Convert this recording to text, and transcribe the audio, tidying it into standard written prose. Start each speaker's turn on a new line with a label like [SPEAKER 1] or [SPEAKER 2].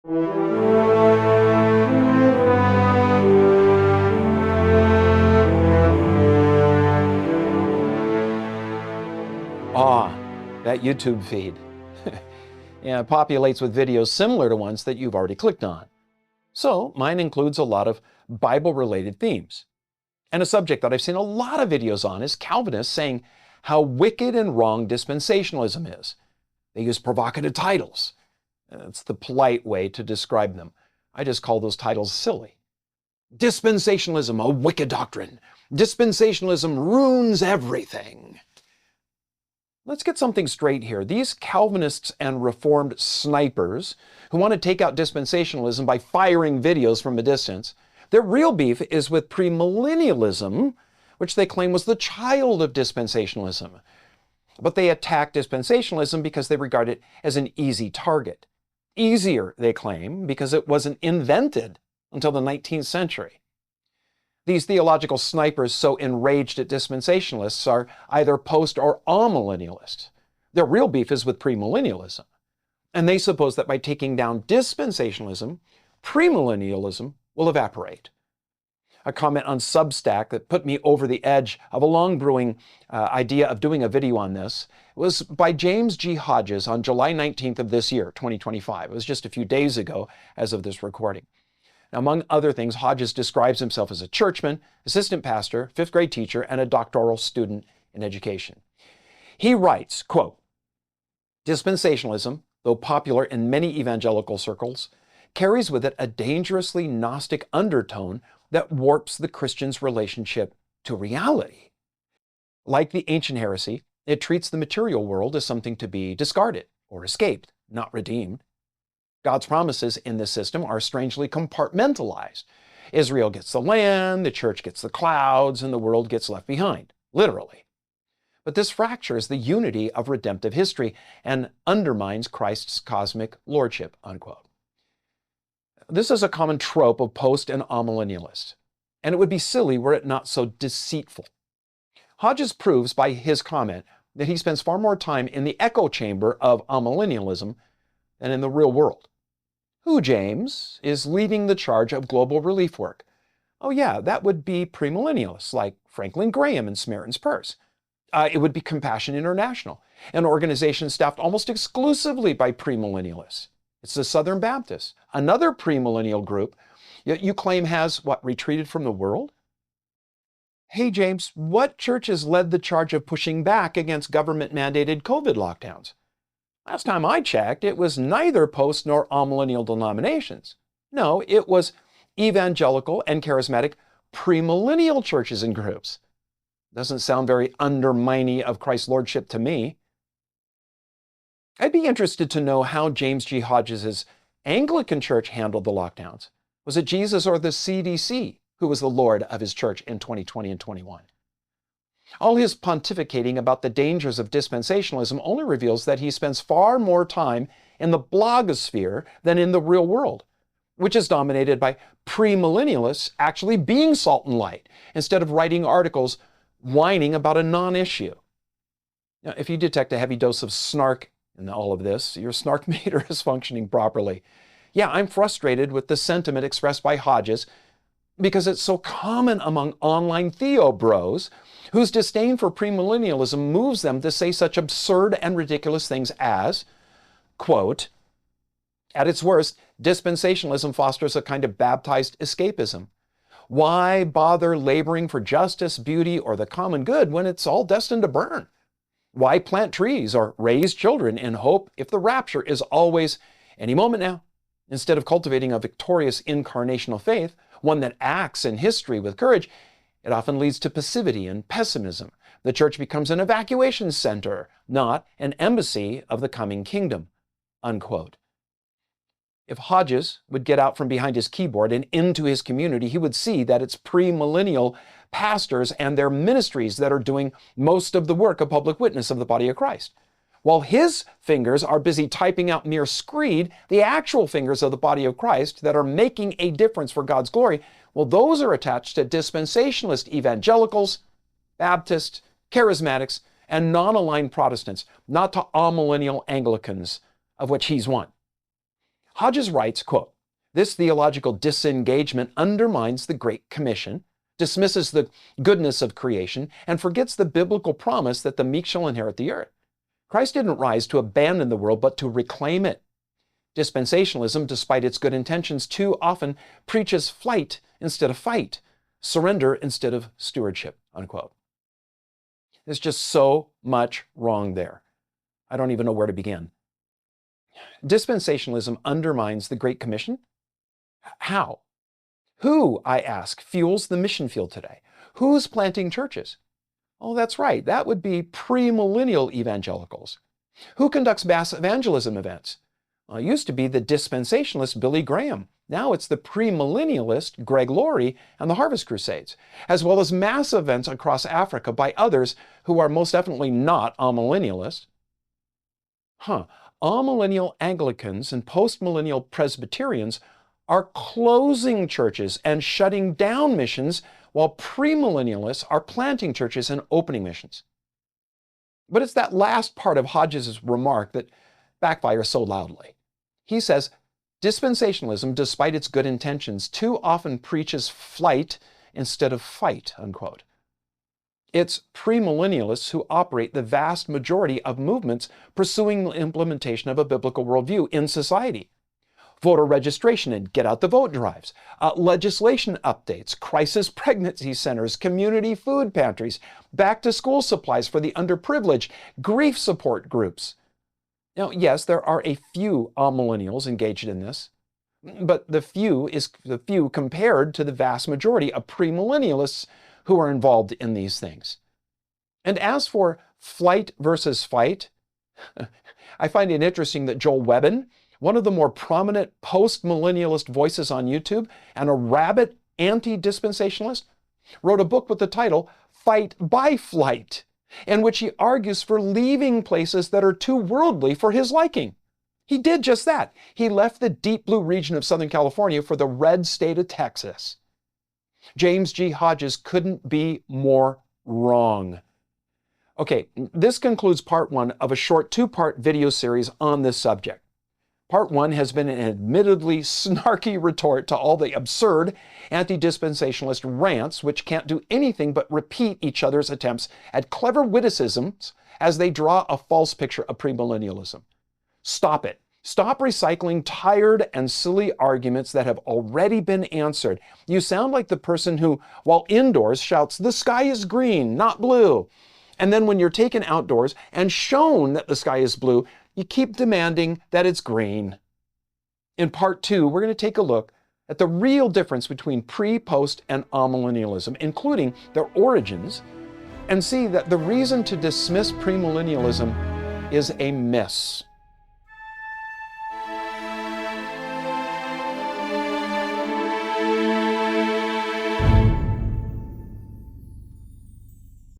[SPEAKER 1] Ah, that YouTube feed. Yeah, it populates with videos similar to ones that you've already clicked on. So mine includes a lot of Bible-related themes. And a subject that I've seen a lot of videos on is Calvinists saying how wicked and wrong dispensationalism is. They use provocative titles. It's the polite way to describe them. I just call those titles silly. Dispensationalism, a wicked doctrine. Dispensationalism ruins everything. Let's get something straight here. These Calvinists and Reformed snipers who want to take out dispensationalism by firing videos from a distance, their real beef is with premillennialism, which they claim was the child of dispensationalism. But they attack dispensationalism because they regard it as an easy target. Easier, they claim, because it wasn't invented until the 19th century. These theological snipers so enraged at dispensationalists are either post or amillennialists. Their real beef is with premillennialism. And they suppose that by taking down dispensationalism, premillennialism will evaporate. A comment on Substack that put me over the edge of a long brewing idea of doing a video on this was by James G. Hodges on July 19th of this year, 2025. It was just a few days ago as of this recording. Now, among other things, Hodges describes himself as a churchman, assistant pastor, fifth grade teacher, and a doctoral student in education. He writes, quote, "Dispensationalism, though popular in many evangelical circles, carries with it a dangerously Gnostic undertone that warps the Christian's relationship to reality. Like the ancient heresy, it treats the material world as something to be discarded or escaped, not redeemed. God's promises in this system are strangely compartmentalized. Israel gets the land, the church gets the clouds, and the world gets left behind, literally. But this fractures the unity of redemptive history and undermines Christ's cosmic lordship," unquote. This is a common trope of post and amillennialists, and it would be silly were it not so deceitful. Hodges proves by his comment that he spends far more time in the echo chamber of amillennialism than in the real world. Who, James, is leading the charge of global relief work? Oh yeah, that would be premillennialists like Franklin Graham and Samaritan's Purse. It would be Compassion International, an organization staffed almost exclusively by premillennialists. It's the Southern Baptists, another premillennial group you claim has, what, retreated from the world? Hey, James, what churches led the charge of pushing back against government-mandated COVID lockdowns? Last time I checked, it was neither post nor amillennial denominations. No, it was evangelical and charismatic premillennial churches and groups. Doesn't sound very undermining of Christ's lordship to me. I'd be interested to know how James G. Hodges' Anglican church handled the lockdowns. Was it Jesus or the CDC who was the Lord of his church in 2020 and 21? All his pontificating about the dangers of dispensationalism only reveals that he spends far more time in the blogosphere than in the real world, which is dominated by premillennialists actually being salt and light instead of writing articles whining about a non-issue. Now, if you detect a heavy dose of snark in all of this, your snark meter is functioning properly. Yeah, I'm frustrated with the sentiment expressed by Hodges because it's so common among online theo bros whose disdain for premillennialism moves them to say such absurd and ridiculous things as, quote, "At its worst, dispensationalism fosters a kind of baptized escapism. Why bother laboring for justice, beauty, or the common good when it's all destined to burn? Why plant trees or raise children in hope if the rapture is always any moment now, instead of cultivating a victorious incarnational faith, one that acts in history with courage? It often leads to passivity and pessimism. The church becomes an evacuation center, not an embassy of the coming kingdom," unquote. If Hodges would get out from behind his keyboard and into his community, he would see that it's premillennial pastors and their ministries that are doing most of the work of public witness of the body of Christ. While his fingers are busy typing out mere screed, the actual fingers of the body of Christ that are making a difference for God's glory, well, those are attached to dispensationalist evangelicals, Baptists, charismatics, and non-aligned Protestants, not to amillennial Anglicans, of which he's one. Hodges writes, quote, "This theological disengagement undermines the Great Commission, dismisses the goodness of creation, and forgets the biblical promise that the meek shall inherit the earth. Christ didn't rise to abandon the world, but to reclaim it. Dispensationalism, despite its good intentions, too often preaches flight instead of fight, surrender instead of stewardship," unquote. There's just so much wrong there. I don't even know where to begin. Dispensationalism undermines the Great Commission? How? Who, I ask, fuels the mission field today? Who's planting churches? Oh, that's right. That would be premillennial evangelicals. Who conducts mass evangelism events? Well, it used to be the dispensationalist Billy Graham. Now it's the premillennialist Greg Laurie and the Harvest Crusades, as well as mass events across Africa by others who are most definitely not amillennialists. Amillennial Anglicans and post-millennial Presbyterians are closing churches and shutting down missions, while premillennialists are planting churches and opening missions. But it's that last part of Hodges' remark that backfires so loudly. He says, dispensationalism, despite its good intentions, too often preaches flight instead of fight, unquote. It's premillennialists who operate the vast majority of movements pursuing the implementation of a biblical worldview in society. Voter registration and get out the vote drives, legislation updates, crisis pregnancy centers, community food pantries, back to school supplies for the underprivileged, grief support groups. Now, yes, there are a few amillennials engaged in this, but the few is the few compared to the vast majority of premillennialists who are involved in these things. And as for flight versus fight, I find it interesting that Joel Webbin, one of the more prominent post-millennialist voices on YouTube and a rabid anti-dispensationalist, wrote a book with the title Fight by Flight, in which he argues for leaving places that are too worldly for his liking. He did just that. He left the deep blue region of Southern California for the red state of Texas. James G. Hodges couldn't be more wrong. Okay, this concludes part one of a short two-part video series on this subject. Part one has been an admittedly snarky retort to all the absurd anti-dispensationalist rants, which can't do anything but repeat each other's attempts at clever witticisms as they draw a false picture of premillennialism. Stop it. Stop recycling tired and silly arguments that have already been answered. You sound like the person who, while indoors, shouts, "The sky is green, not blue." And then when you're taken outdoors and shown that the sky is blue, you keep demanding that it's green. In part two, we're going to take a look at the real difference between pre, post, and amillennialism, including their origins, and see that the reason to dismiss premillennialism is a miss.